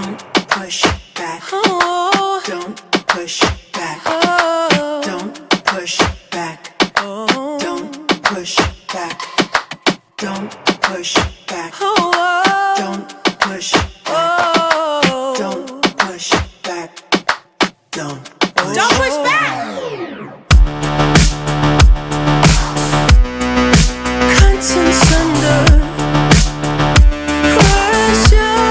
Don't push back. Oh. Don't push back. Oh. Don't push back. Oh. Don't push back. Don't push back. Oh. Don't push back. Oh. Don't push back. Don't push back. Contents under pressure.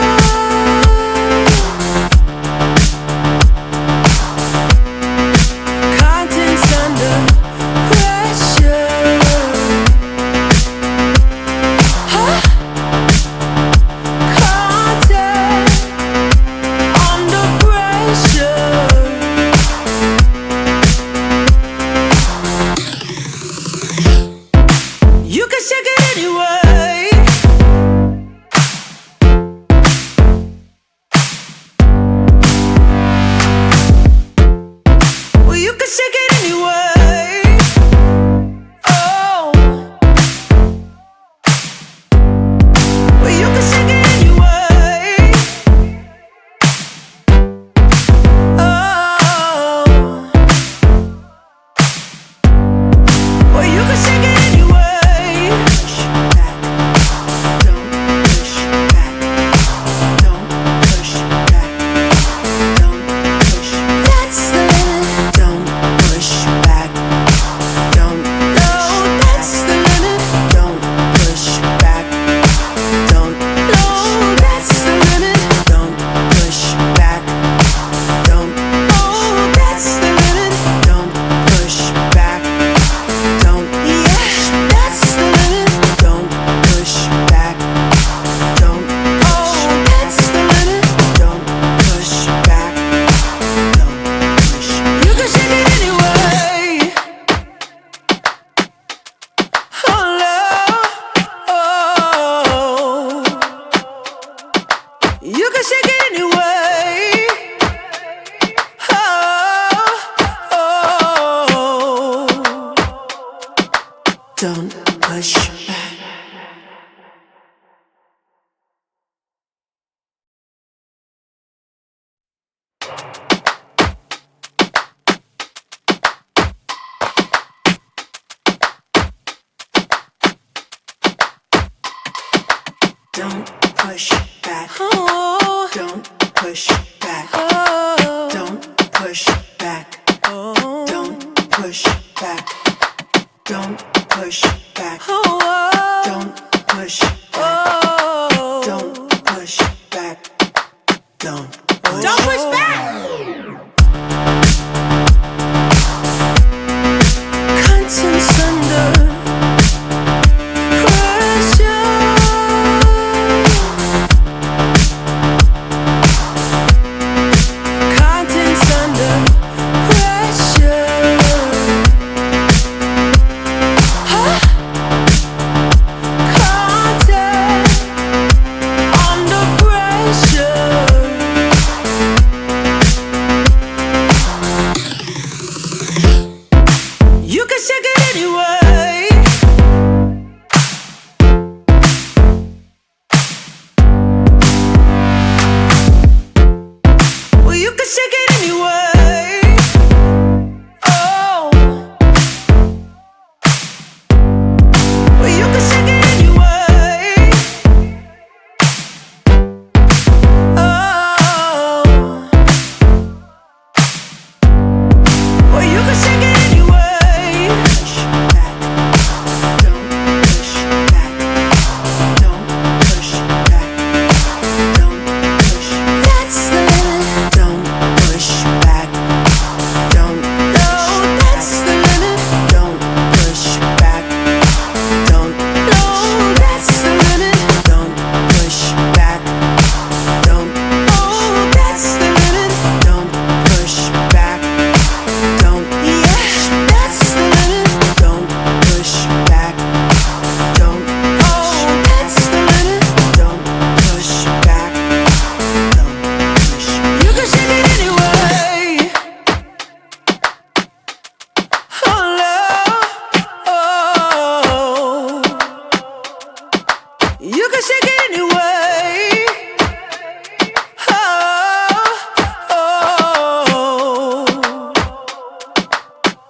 Contents under pressure. Huh? Content under pressure. You can shake it anyway. Well, you can shake it anyway. Oh. Well, you can shake it anyway. Oh. Well, you can shake it anyway. Push back. Don't push back. Don't push back. Don't push. That's the limit. Don't push back. Don't. No, that's the limit. Don't push back. Don't. No, that's the limit. Don't push back. Don't. Oh, that's the limit. Don't push back. Don't. Yeah, that's the limit. Don't push back. Don't. Oh, that's the limit. Don't push back. Don't push. You can shake it anyway. Oh, love. Oh. You can shake it anyway. Oh. Don't push back. Don't push back. Oh. Don't push back. Oh. Don't push back. Oh. Don't push back. Don't push back. Oh. Don't push back. Oh. Don't push back. Don't push back. Contents under pressure.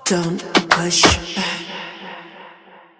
Don't push back.